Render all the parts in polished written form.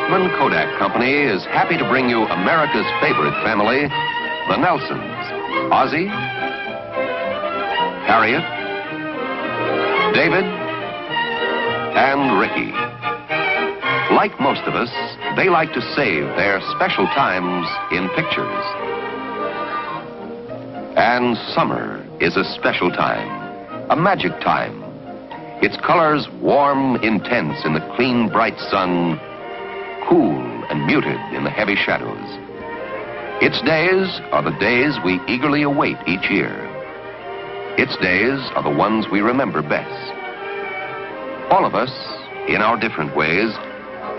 Eastman Kodak Company is happy to bring you America's favorite family, the Nelsons. Ozzie, Harriet, David, and Ricky. Like most of us, they like to save their special times in pictures. And summer is a special time, a magic time. Its colors warm, intense in the clean, bright sun, cool and muted in the heavy shadows. Its days are the days we eagerly await each year. Its days are the ones we remember best. All of us, in our different ways,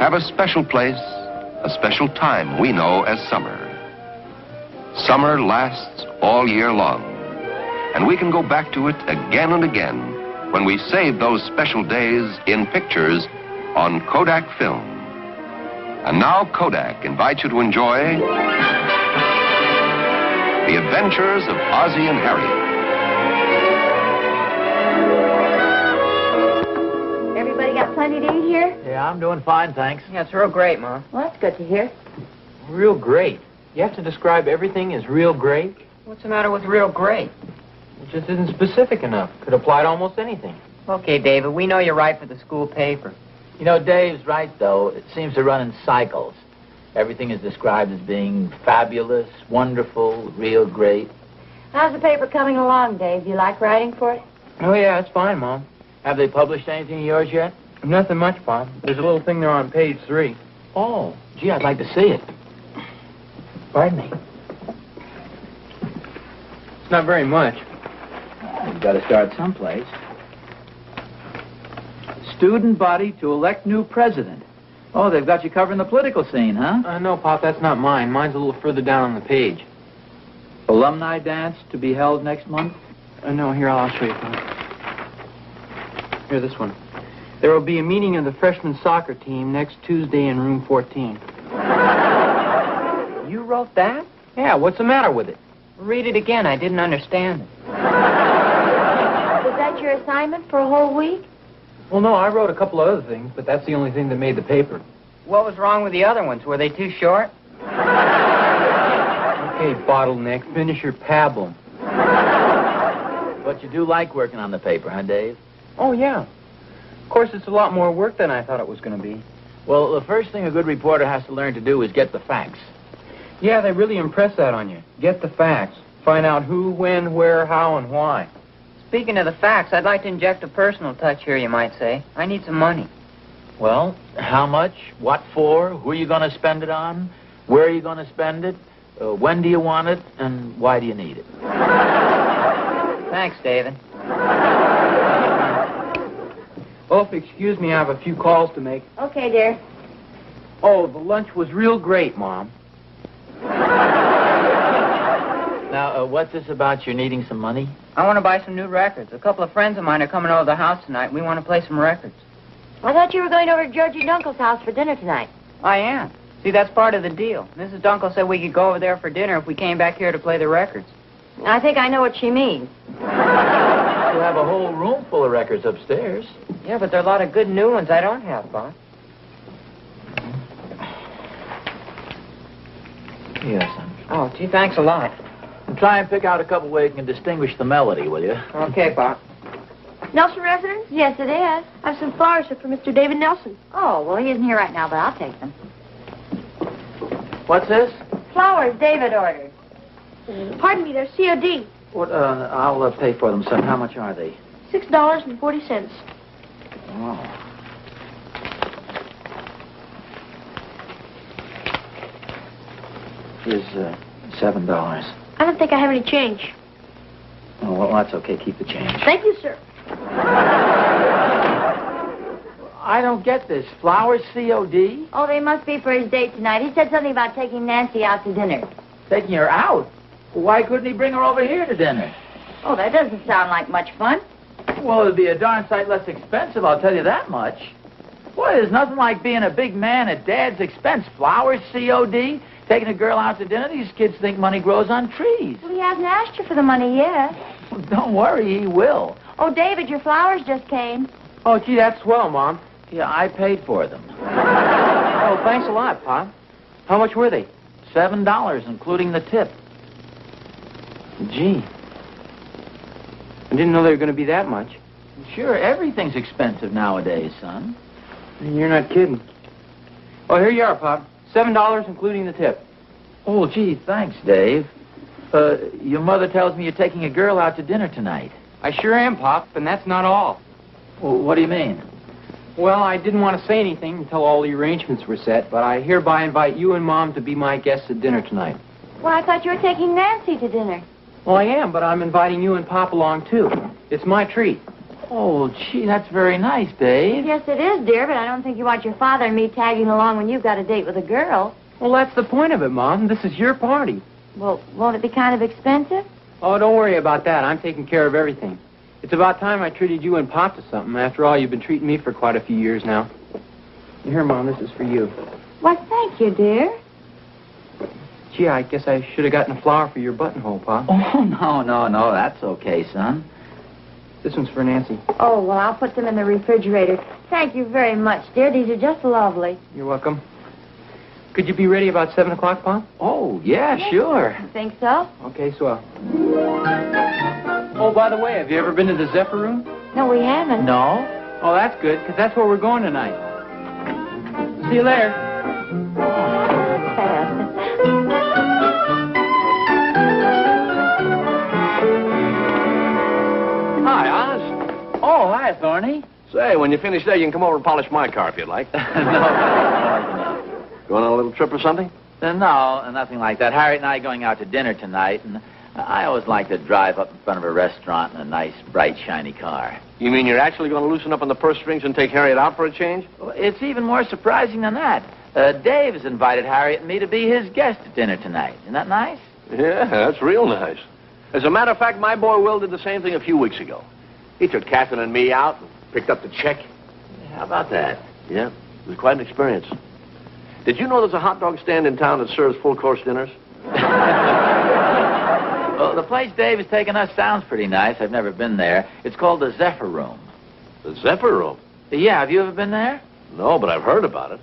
have a special place, a special time we know as summer. Summer lasts all year long, and we can go back to it again and again when we save those special days in pictures on Kodak film. And now Kodak invites you to enjoy The Adventures of Ozzie and Harriet. Everybody got plenty to eat here? Yeah, I'm doing fine, thanks. Yeah, it's real great, Mom. Well, that's good to hear. Real great. You have to describe everything as real great? What's the matter with real great? It just isn't specific enough. Could apply to almost anything. Okay, David, we know you're right for the school paper. You know, Dave's right, though. It seems to run in cycles. Everything is described as being fabulous, wonderful, real great. How's the paper coming along, Dave? Do you like writing for it? Oh, yeah, it's fine, Mom. Have they published anything of yours yet? Nothing much, Bob. There's a little thing there on page 3. Oh, gee, I'd like to see it. Pardon me. It's not very much. You've got to start someplace. Student body to elect new president. Oh, they've got you covering the political scene, huh? No, Pop, that's not mine. Mine's a little further down on the page. Alumni dance to be held next month? No, here, I'll show you, Pop. Here, this one. There will be a meeting of the freshman soccer team next Tuesday in room 14. You wrote that? Yeah, what's the matter with it? Read it again. I didn't understand it. Was that your assignment for a whole week? Well, no, I wrote a couple of other things, but that's the only thing that made the paper. What was wrong with the other ones? Were they too short? Okay, bottleneck, finish your pablum. But you do like working on the paper, huh, Dave? Oh, yeah. Of course, it's a lot more work than I thought it was going to be. Well, the first thing a good reporter has to learn to do is get the facts. Yeah, they really impress that on you. Get the facts. Find out who, when, where, how, and why. Speaking of the facts, I'd like to inject a personal touch here, you might say. I need some money. Well, how much? What for? Who are you going to spend it on? Where are you going to spend it? When do you want it? And why do you need it? Thanks, David. Well, if you excuse me, I have a few calls to make. Okay, dear. Oh, the lunch was real great, Mom. Now, what's this about? You're needing some money? I want to buy some new records. A couple of friends of mine are coming over to the house tonight. We want to play some records. I thought you were going over to Georgie Dunkel's house for dinner tonight. I am. See, that's part of the deal. Mrs. Dunkel said we could go over there for dinner if we came back here to play the records. I think I know what she means. You have a whole room full of records upstairs. Yeah, but there are a lot of good new ones I don't have, Bob. Yes, son. Oh, gee, thanks a lot. And try and pick out a couple where you can distinguish the melody, will you? Okay, Bob. Nelson residence? Yes, it is. I have some flowers here for Mr. David Nelson. Oh, well, he isn't here right now, but I'll take them. What's this? Flowers David ordered. Pardon me, they're COD. What? I'll pay for them, son. How much are they? $6.40. Oh. Here's $7. I don't think I have any change. Oh, well, that's okay. Keep the change. Thank you, sir. I don't get this. Flowers COD? Oh, they must be for his date tonight. He said something about taking Nancy out to dinner. Taking her out? Why couldn't he bring her over here to dinner? Oh, that doesn't sound like much fun. Well, it'd be a darn sight less expensive, I'll tell you that much. Boy, there's nothing like being a big man at Dad's expense. Flowers COD? Taking a girl out to dinner? These kids think money grows on trees. Well, he hasn't asked you for the money yet. Well, don't worry, he will. Oh, David, your flowers just came. Oh, gee, that's swell, Mom. Yeah, I paid for them. Oh, thanks a lot, Pop. How much were they? $7, including the tip. Gee. I didn't know they were going to be that much. Sure, everything's expensive nowadays, son. You're not kidding. Oh, here you are, Pop. $7, including the tip. Oh, gee, thanks, Dave. Your mother tells me you're taking a girl out to dinner tonight. I sure am, Pop, and that's not all. Well, what do you mean? Well, I didn't want to say anything until all the arrangements were set, but I hereby invite you and Mom to be my guests at dinner tonight. Well, I thought you were taking Nancy to dinner. Well, I am, but I'm inviting you and Pop along, too. It's my treat. Oh, gee, that's very nice, Dave. Yes, it is, dear, but I don't think you want your father and me tagging along when you've got a date with a girl. Well, that's the point of it, Mom. This is your party. Well, won't it be kind of expensive? Oh, don't worry about that. I'm taking care of everything. It's about time I treated you and Pop to something. After all, you've been treating me for quite a few years now. Here, Mom, this is for you. Why, thank you, dear. Gee, I guess I should have gotten a flower for your buttonhole, Pop. Oh, no, that's okay, son. This one's for Nancy. Oh, well, I'll put them in the refrigerator. Thank you very much, dear. These are just lovely. You're welcome. Could you be ready about 7 o'clock, Pop? Oh, yeah, sure. You think so? Okay, swell. Oh, by the way, have you ever been to the Zephyr Room? No, we haven't. No? Oh, that's good, because that's where we're going tonight. See you later. Hi, Oz. Oh, hi, Thorny. Say, when you finish there, you can come over and polish my car if you'd like. No. Going on a little trip or something? No, nothing like that. Harriet and I are going out to dinner tonight, and I always like to drive up in front of a restaurant in a nice, bright, shiny car. You mean you're actually going to loosen up on the purse strings and take Harriet out for a change? Well, it's even more surprising than that. Dave has invited Harriet and me to be his guest at dinner tonight. Isn't that nice? Yeah, that's real nice. As a matter of fact, my boy Will did the same thing a few weeks ago. He took Catherine and me out and picked up the check. How about that? Yeah, it was quite an experience. Did you know there's a hot dog stand in town that serves full-course dinners? Well, the place Dave has taken us sounds pretty nice. I've never been there. It's called the Zephyr Room. The Zephyr Room? Yeah, have you ever been there? No, but I've heard about it.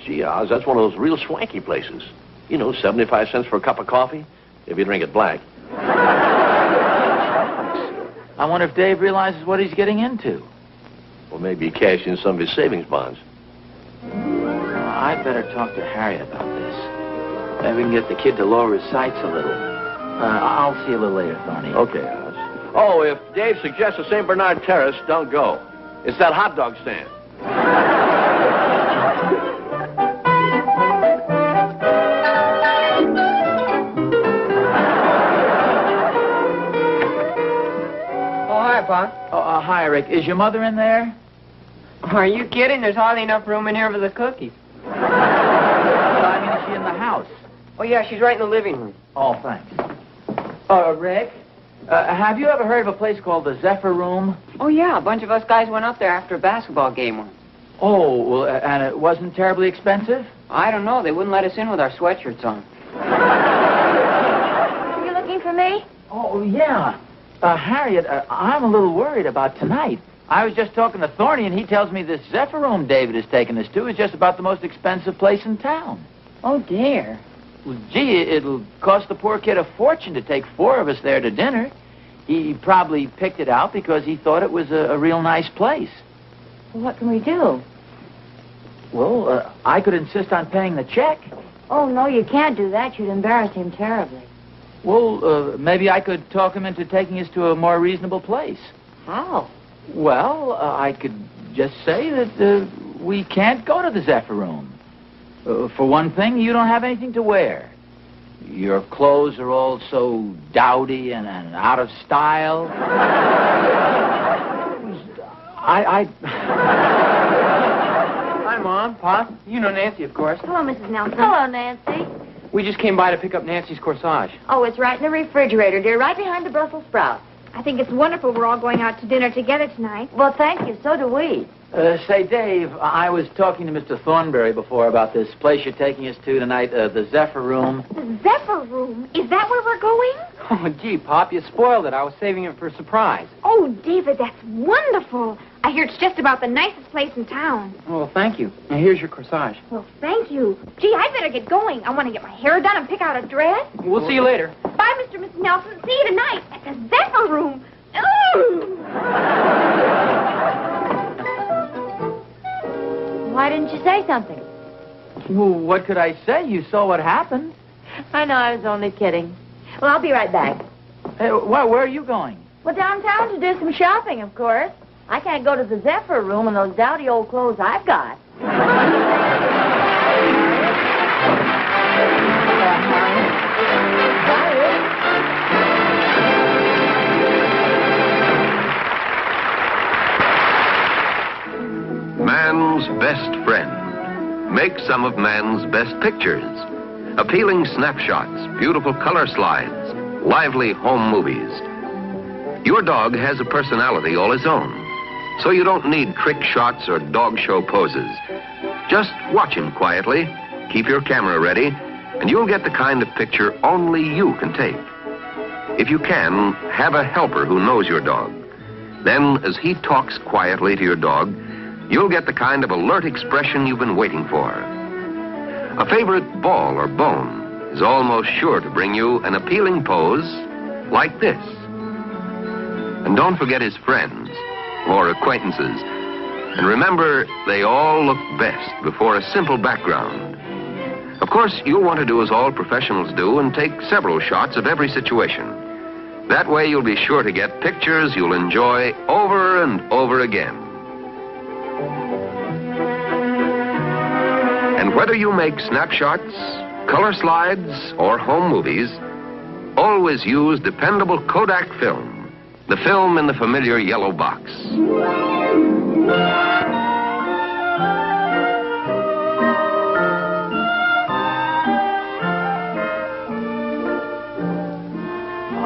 Gee, Oz, that's one of those real swanky places. You know, 75 cents for a cup of coffee, if you drink it black. I wonder if Dave realizes what he's getting into. Or maybe he cashed in some of his savings bonds. I'd better talk to Harriet about this. Maybe we can get the kid to lower his sights a little. I'll see you a little later, Thorny. Okay, Oz. Oh, if Dave suggests a St. Bernard Terrace, don't go. It's that hot dog stand. Oh, hi, Pop. Oh, hi, Rick. Is your mother in there? Are you kidding? There's hardly enough room in here for the cookies. I mean, is she in the house? Oh, yeah, she's right in the living room. Oh, thanks. Rick, have you ever heard of a place called the Zephyr Room? Oh, yeah, a bunch of us guys went up there after a basketball game once. Oh, well, and it wasn't terribly expensive? I don't know. They wouldn't let us in with our sweatshirts on. Are you looking for me? Oh, yeah. Harriet, I'm a little worried about tonight. I was just talking to Thorny, and he tells me this Zephyr Room David has taken us to is just about the most expensive place in town. Oh, dear. Well, gee, it'll cost the poor kid a fortune to take 4 of us there to dinner. He probably picked it out because he thought it was a real nice place. Well, what can we do? Well, I could insist on paying the check. Oh, no, you can't do that. You'd embarrass him terribly. Well, maybe I could talk him into taking us to a more reasonable place. How? Well, I could just say that we can't go to the Zephyr Room. For one thing, you don't have anything to wear. Your clothes are all so dowdy and out of style. Hi, Mom, Pop. You know Nancy, of course. Hello, Mrs. Nelson. Hello, Nancy. We just came by to pick up Nancy's corsage. Oh, it's right in the refrigerator, dear, right behind the Brussels sprouts. I think it's wonderful we're all going out to dinner together tonight. Well, thank you. So do we. Say, Dave, I was talking to Mr. Thornberry before about this place you're taking us to tonight, the Zephyr Room. The Zephyr Room? Is that where we're going? Oh, gee, Pop, you spoiled it. I was saving it for a surprise. Oh, David, that's wonderful. I hear it's just about the nicest place in town. Well, thank you. Now, here's your corsage. Well, thank you. Gee, I better get going. I want to get my hair done and pick out a dress. We'll see you later. Bye, Mr. and Mrs. Nelson. See you tonight at the Zephyr Room. Ooh. Why didn't you say something? Well, what could I say? You saw what happened. I know, I was only kidding. Well, I'll be right back. Hey, where are you going? Well, downtown to do some shopping, of course. I can't go to the Zephyr Room in those dowdy old clothes I've got. Man's best friend. Make some of man's best pictures. Appealing snapshots, beautiful color slides, lively home movies. Your dog has a personality all his own, so you don't need trick shots or dog show poses. Just watch him quietly, keep your camera ready, and you'll get the kind of picture only you can take. If you can, have a helper who knows your dog. Then, as he talks quietly to your dog, you'll get the kind of alert expression you've been waiting for. A favorite ball or bone is almost sure to bring you an appealing pose like this. And don't forget his friends or acquaintances. And remember, they all look best before a simple background. Of course, you'll want to do as all professionals do and take several shots of every situation. That way you'll be sure to get pictures you'll enjoy over and over again. And whether you make snapshots, color slides, or home movies, always use dependable Kodak film, the film in the familiar yellow box.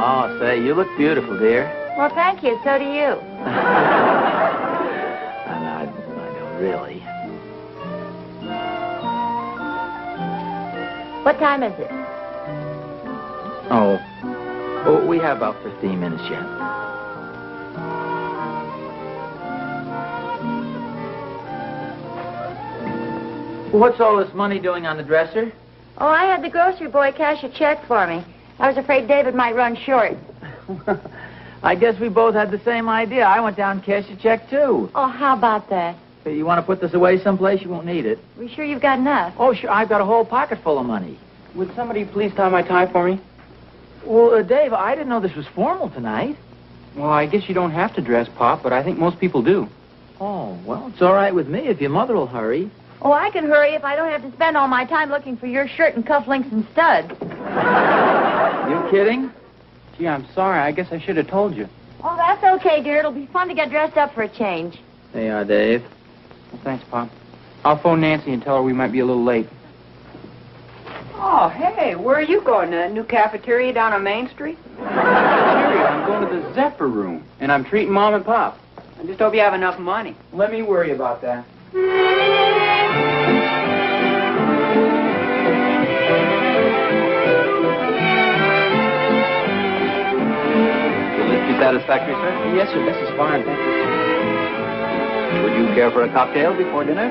Oh, say, you look beautiful, dear. Well, thank you. So do you. I don't really. What time is it? Oh, we have about 15 minutes yet. What's all this money doing on the dresser? Oh, I had the grocery boy cash a check for me. I was afraid David might run short. I guess we both had the same idea. I went down and cashed a check, too. Oh, how about that? Hey, you want to put this away someplace? You won't need it. Are you sure you've got enough? Oh, sure. I've got a whole pocket full of money. Would somebody please tie my tie for me? Well, Dave, I didn't know this was formal tonight. Well, I guess you don't have to dress, Pop, but I think most people do. Oh, well, it's all right with me if your mother will hurry. Oh, I can hurry if I don't have to spend all my time looking for your shirt and cufflinks and studs. You kidding? Gee, I'm sorry. I guess I should have told you. Oh, that's okay, dear. It'll be fun to get dressed up for a change. There you are, Dave. Well, thanks, Pop. I'll phone Nancy and tell her we might be a little late. Oh, hey, where are you going? A new cafeteria down on Main Street? Cafeteria, I'm going to the Zephyr Room, and I'm treating Mom and Pop. I just hope you have enough money. Let me worry about that. Will this be satisfactory, sir? Yes, sir. This is fine. Thank you. Would you care for a cocktail before dinner?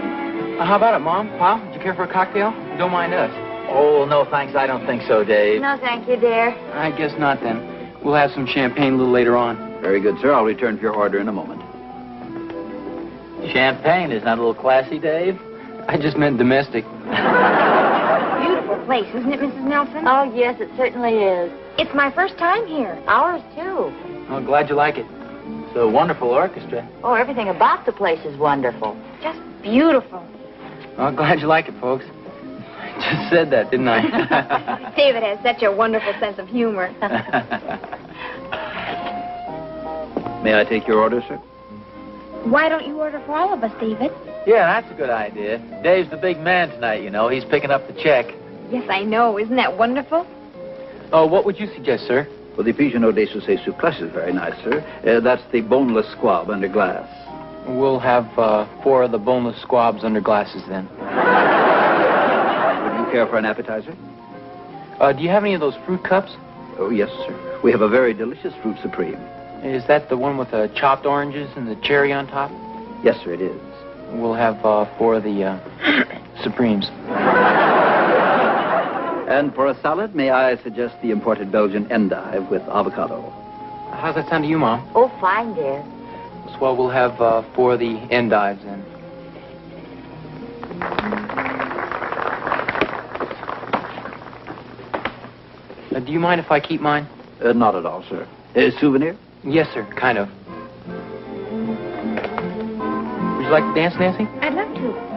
How about it, Mom? Pop, would you care for a cocktail? Don't mind us. Oh, no, thanks. I don't think so, Dave. No, thank you, dear. I guess not, then. We'll have some champagne a little later on. Very good, sir. I'll return for your order in a moment. Champagne is not a little classy, Dave? I just meant domestic. Beautiful place, isn't it, Mrs. Nelson? Oh, yes, it certainly is. It's my first time here. Ours, too. I'm glad you like it. It's a wonderful orchestra. Oh, everything about the place is wonderful. Just beautiful. I'm glad you like it, folks. I just said that, didn't I? David has such a wonderful sense of humor. May I take your order, sir? Why don't you order for all of us, David? Yeah, that's a good idea. Dave's the big man tonight, you know. He's picking up the check. Yes, I know. Isn't that wonderful? Oh, what would you suggest, sir? Well, the Pigeonneau de Saussay sur Cloche is very nice, sir. That's the boneless squab under glass. We'll have 4 of the boneless squabs under glasses then. Would you care for an appetizer? Do you have any of those fruit cups? Oh, yes, sir. We have a very delicious fruit supreme. Is that the one with the chopped oranges and the cherry on top? Yes, sir, it is. We'll have 4 of the Supremes. And for a salad, may I suggest the imported Belgian endive with avocado? How's that sound to you, Mom? Oh, fine, dear. Well, we'll have 4 of the endives then. Do you mind if I keep mine? Not at all, sir. Souvenir? Yes, sir, kind of. Would you like to dance, Nancy? I'd love to.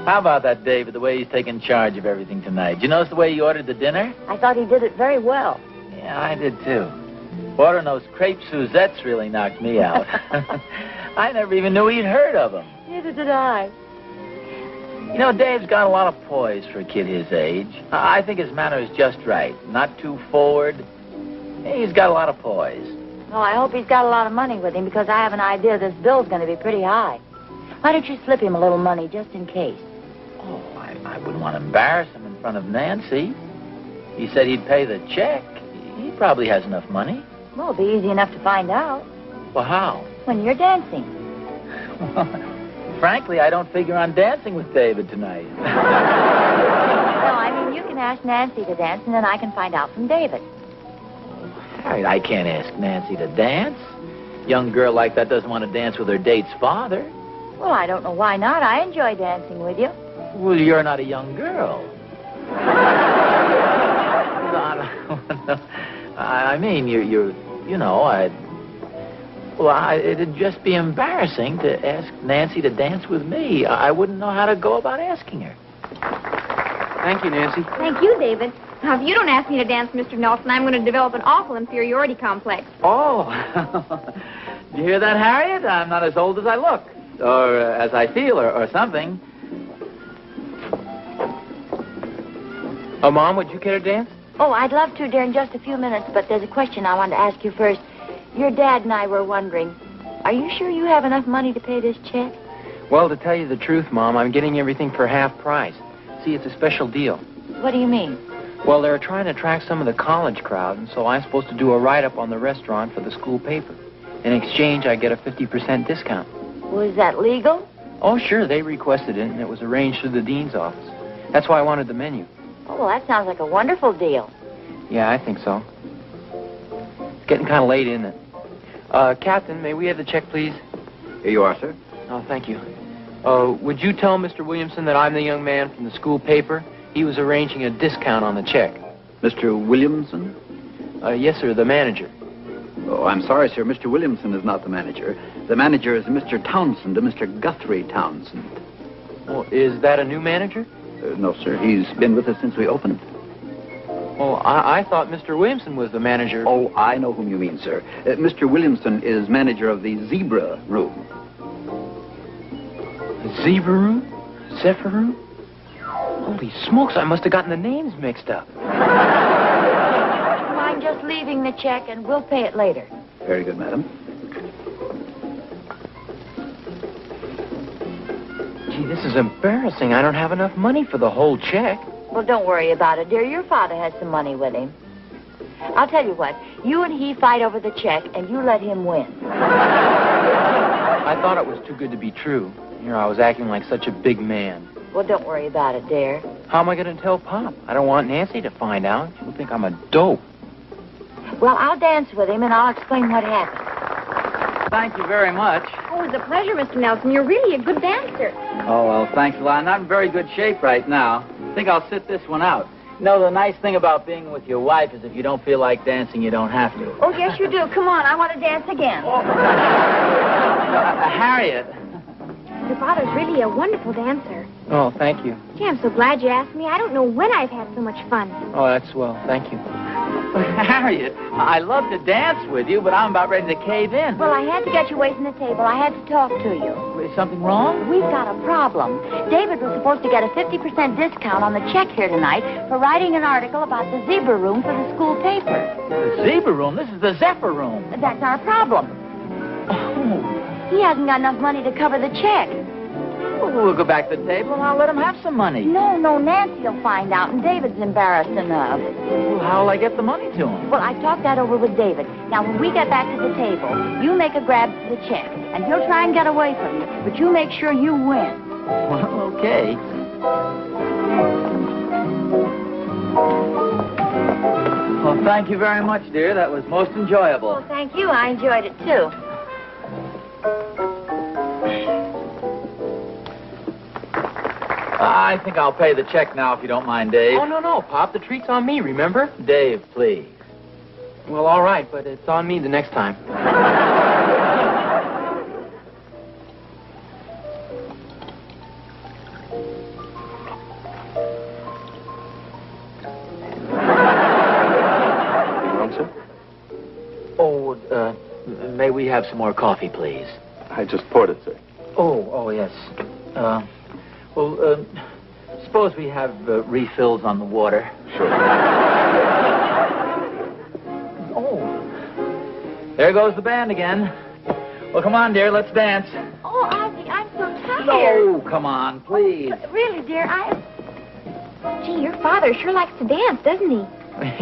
How about that, David, the way he's taking charge of everything tonight? Did you notice the way he ordered the dinner? I thought he did it very well. Yeah, I did, too. Ordering those crepe Suzettes really knocked me out. I never even knew he'd heard of them. Neither did I. You know, Dave's got a lot of poise for a kid his age. I think his manner is just right. Not too forward. He's got a lot of poise. Well, I hope he's got a lot of money with him because I have an idea this bill's going to be pretty high. Why don't you slip him a little money just in case? Oh, I wouldn't want to embarrass him in front of Nancy. He said he'd pay the check. He probably has enough money. Well, it'll be easy enough to find out. Well, how? When you're dancing. Frankly, I don't figure on dancing with David tonight. No, I mean, you can ask Nancy to dance, and then I can find out from David. Harriet, I can't ask Nancy to dance. Young girl like that doesn't want to dance with her date's father. Well, I don't know why not. I enjoy dancing with you. Well, you're not a young girl. I mean, it'd just be embarrassing to ask Nancy to dance with me. I wouldn't know how to go about asking her. Thank you, Nancy. Thank you, David. Now, if you don't ask me to dance, Mr. Nelson, I'm going to develop an awful inferiority complex. Oh. Did you hear that, Harriet? I'm not as old as I look. Or as I feel, or something. Oh, Mom, would you care to dance? Oh, I'd love to, dear, in just a few minutes, but there's a question I wanted to ask you first. Your dad and I were wondering, are you sure you have enough money to pay this check? Well, to tell you the truth, Mom, I'm getting everything for half price. See, it's a special deal. What do you mean? Well, they're trying to attract some of the college crowd, and so I'm supposed to do a write-up on the restaurant for the school paper. In exchange, I get a 50% discount. Well, is that legal? Oh, sure, they requested it, and it was arranged through the dean's office. That's why I wanted the menu. Oh, well, that sounds like a wonderful deal. Yeah, I think so. It's getting kind of late, isn't it? Captain, may we have the check, please? Here you are, sir. Oh, thank you. Would you tell Mr. Williamson that I'm the young man from the school paper? He was arranging a discount on the check. Mr. Williamson? Yes, sir, the manager. Oh, I'm sorry, sir. Mr. Williamson is not the manager. The manager is Mr. Townsend, Mr. Guthrie Townsend. Well, is that a new manager? No, sir. He's been with us since we opened. Well, I thought Mr. Williamson was the manager. Oh, I know whom you mean, sir. Mr. Williamson is manager of the Zebra Room. Zebra Room? Zephyr Room? Holy smokes, I must have gotten the names mixed up. Mind just leaving the check, and we'll pay it later. Very good, madam. Gee, this is embarrassing. I don't have enough money for the whole check. Well, don't worry about it, dear. Your father has some money with him. I'll tell you what. You and he fight over the check, and you let him win. I thought it was too good to be true. Here I was acting like such a big man. Well, don't worry about it, dear. How am I going to tell Pop? I don't want Nancy to find out. She'll think I'm a dope. Well, I'll dance with him, and I'll explain what happened. Thank you very much. Oh, it's a pleasure, Mr. Nelson. You're really a good dancer. Oh, well, thanks a lot. And I'm in very good shape right now. I think I'll sit this one out. You know, the nice thing about being with your wife is if you don't feel like dancing, you don't have to. Oh, yes, you do. Come on, I want to dance again. Harriet. Your father's really a wonderful dancer. Oh, thank you. Gee, I'm so glad you asked me. I don't know when I've had so much fun. Oh, that's swell. Thank you. Harriet, I love to dance with you, but I'm about ready to cave in. Well, I had to get you away from the table. I had to talk to you. Is something wrong? We've got a problem. David was supposed to get a 50% discount on the check here tonight for writing an article about the zebra room for the school paper. The zebra room? This is the Zephyr room. That's our problem. Oh. He hasn't got enough money to cover the check. Well, we'll go back to the table and I'll let him have some money. No, Nancy will find out, and David's embarrassed enough. Well, how'll I get the money to him? Well, I talked that over with David. Now, when we get back to the table, you make a grab for the check, and he'll try and get away from you, but you make sure you win. Well, okay. Well, thank you very much, dear. That was most enjoyable. Well, thank you. I enjoyed it, too. I think I'll pay the check now, if you don't mind, Dave. Oh, no, Pop. The treat's on me, remember? Dave, please. Well, all right, but it's on me the next time. Oh, may we have some more coffee, please? I just poured it, sir. Oh, yes. Suppose we have refills on the water. Sure. Oh, there goes the band again. Well, come on, dear, let's dance. Oh, Ozzie, I'm so tired. No, come on, please. But really, dear, Gee, your father sure likes to dance, doesn't he?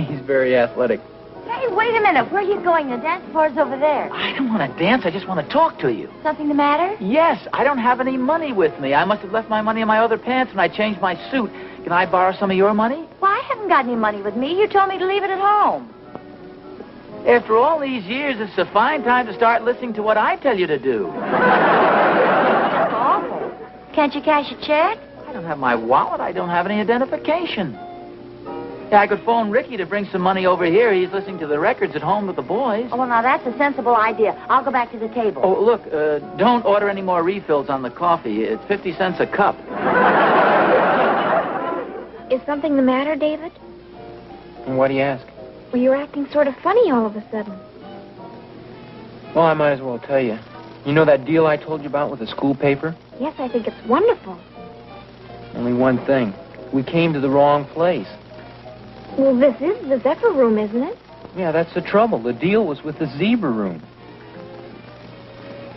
He's very athletic. Hey, wait a minute. Where are you going? The dance floor's over there. I don't want to dance. I just want to talk to you. Something the matter? Yes, I don't have any money with me. I must have left my money in my other pants when I changed my suit. Can I borrow some of your money? Well, I haven't got any money with me. You told me to leave it at home. After all these years, it's a fine time to start listening to what I tell you to do. That's awful. Can't you cash a check? I don't have my wallet. I don't have any identification. Yeah, I could phone Ricky to bring some money over here. He's listening to the records at home with the boys. Oh, well, now, that's a sensible idea. I'll go back to the table. Oh, look, don't order any more refills on the coffee. It's 50 cents a cup. Is something the matter, David? And why do you ask? Well, you're acting sort of funny all of a sudden. Well, I might as well tell you. You know that deal I told you about with the school paper? Yes, I think it's wonderful. Only one thing. We came to the wrong place. Well, this is the Zephyr room, isn't it? Yeah, that's the trouble. The deal was with the zebra room.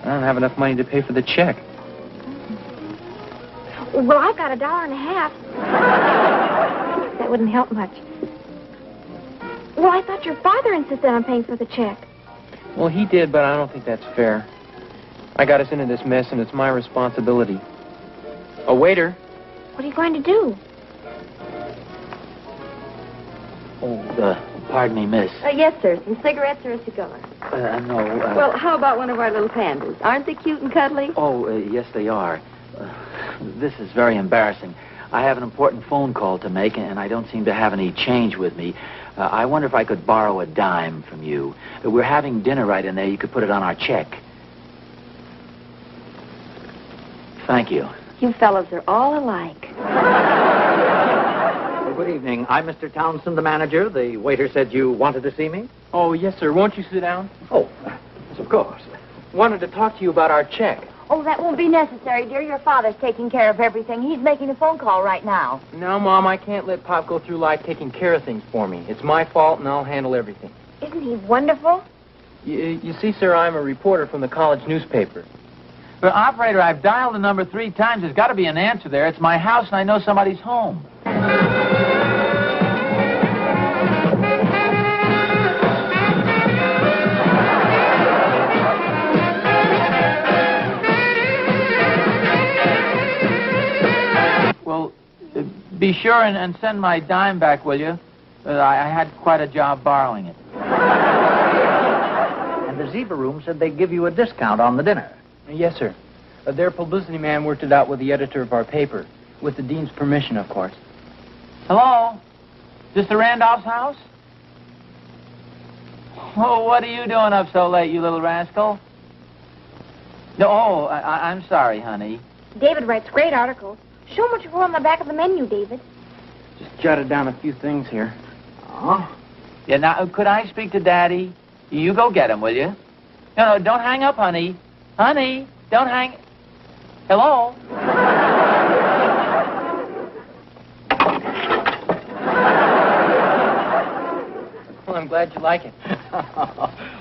I don't have enough money to pay for the check. Well, I've got $1.50. That wouldn't help much. Well, I thought your father insisted on paying for the check. Well, he did, but I don't think that's fair. I got us into this mess, and it's my responsibility. A waiter. What are you going to do? Oh, pardon me, miss. Yes, sir. Some cigarettes or a cigar? No, Well, how about one of our little pandas? Aren't they cute and cuddly? Oh, yes, they are. This is very embarrassing. I have an important phone call to make, and I don't seem to have any change with me. I wonder if I could borrow a dime from you. We're having dinner right in there. You could put it on our check. Thank you. You fellows are all alike. Good evening. I'm Mr. Townsend, the manager. The waiter said you wanted to see me? Oh, yes, sir. Won't you sit down? Oh, yes, of course. Wanted to talk to you about our check. Oh, that won't be necessary, dear. Your father's taking care of everything. He's making a phone call right now. No, Mom, I can't let Pop go through life taking care of things for me. It's my fault, and I'll handle everything. Isn't he wonderful? You see, sir, I'm a reporter from the college newspaper. But, operator, I've dialed the number 3 times. There's got to be an answer there. It's my house, and I know somebody's home. Well, be sure and send my dime back, will you? I had quite a job borrowing it. And the zebra room said they'd give you a discount on the dinner. Yes, sir. Their publicity man worked it out with the editor of our paper. With the dean's permission, of course. Hello? Is this the Randolph's house? Oh, what are you doing up so late, you little rascal? No, I'm sorry, honey. David writes great articles. Show him what you wrote on the back of the menu, David. Just jotted down a few things here. Yeah, now, could I speak to Daddy? You go get him, will you? No, don't hang up, honey. Honey, don't hang... Hello? Well, I'm glad you like it.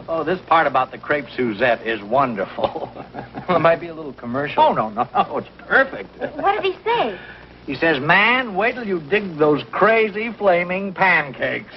Oh, this part about the crepe Suzette is wonderful. Well, it might be a little commercial. Oh, no, it's perfect. What did he say? He says, man, wait till you dig those crazy flaming pancakes.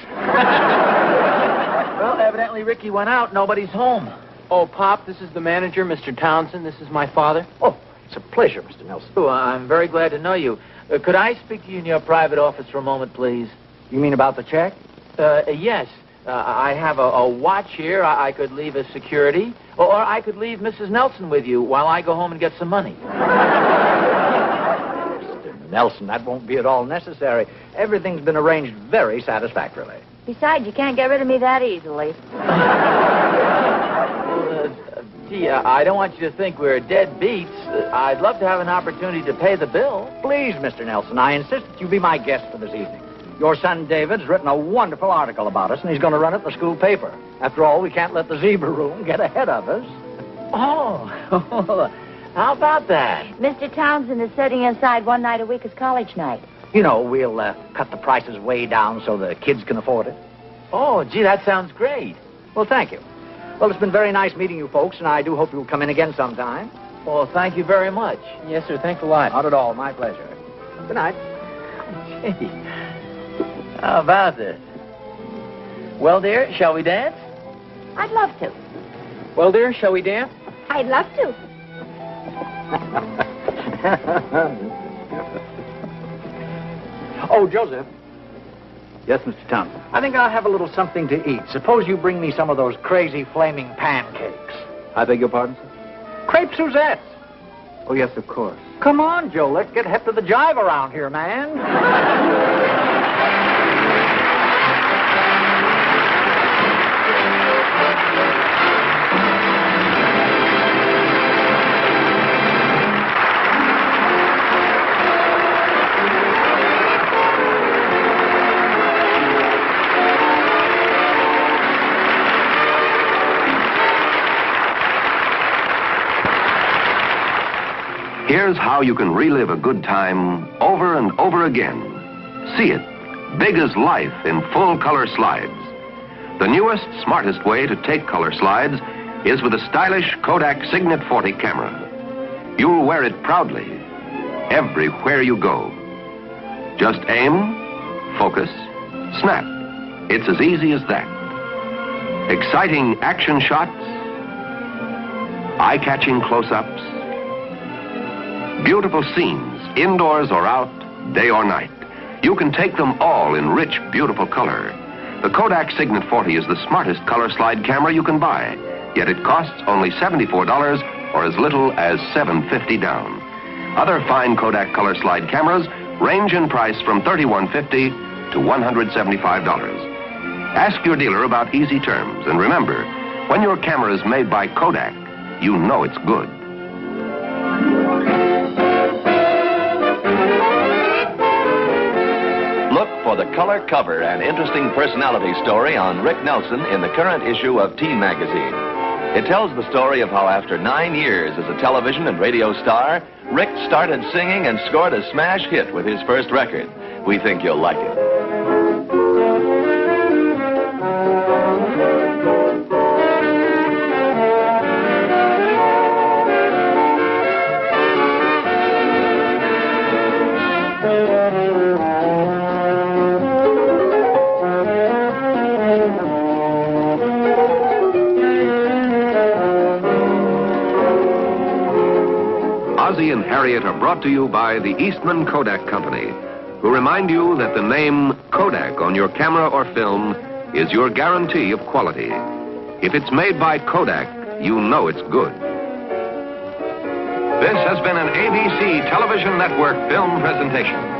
Well, evidently Ricky went out. Nobody's home. Oh, Pop, this is the manager, Mr. Townsend. This is my father. Oh, it's a pleasure, Mr. Nelson. Oh, I'm very glad to know you. Could I speak to you in your private office for a moment, please? You mean about the check? Yes. I have a watch here. I could leave as security. Or I could leave Mrs. Nelson with you while I go home and get some money. Mr. Nelson, that won't be at all necessary. Everything's been arranged very satisfactorily. Besides, you can't get rid of me that easily. Gee, I don't want you to think we're dead beats. I'd love to have an opportunity to pay the bill. Please, Mr. Nelson, I insist that you be my guest for this evening. Your son David's written a wonderful article about us, and he's going to run it in the school paper. After all, we can't let the zebra room get ahead of us. Oh, how about that? Mr. Townsend is setting aside one night a week as college night. You know, we'll cut the prices way down so the kids can afford it. Oh, gee, that sounds great. Well, thank you. Well, it's been very nice meeting you folks, and I do hope you'll come in again sometime. Well, thank you very much. Yes, sir. Thanks a lot. Not at all. My pleasure. Good night. Gee, how about this? Well, dear, shall we dance? I'd love to. Well, dear, shall we dance? I'd love to. Oh, Joseph. Yes, Mr. Townsend. I think I'll have a little something to eat. Suppose you bring me some of those crazy flaming pancakes. I beg your pardon, sir? Crepe Suzette. Oh, yes, of course. Come on, Joe. Let's get hip to the jive around here, man. Here's how you can relive a good time over and over again. See it, big as life in full color slides. The newest, smartest way to take color slides is with a stylish Kodak Signet 40 camera. You'll wear it proudly everywhere you go. Just aim, focus, snap. It's as easy as that. Exciting action shots, eye-catching close-ups, beautiful scenes, indoors or out, day or night. You can take them all in rich, beautiful color. The Kodak Signet 40 is the smartest color slide camera you can buy, yet it costs only $74 or as little as $7.50 down. Other fine Kodak color slide cameras range in price from $31.50 to $175. Ask your dealer about easy terms, and remember, when your camera is made by Kodak, you know it's good. Look for the color cover and interesting personality story on Rick Nelson in the current issue of Teen Magazine. It tells the story of how after 9 years as a television and radio star, Rick started singing and scored a smash hit with his first record. We think you'll like it. Ozzie and Harriet are brought to you by the Eastman Kodak Company, who remind you that the name Kodak on your camera or film is your guarantee of quality. If it's made by Kodak, you know it's good. This has been an ABC Television Network film presentation.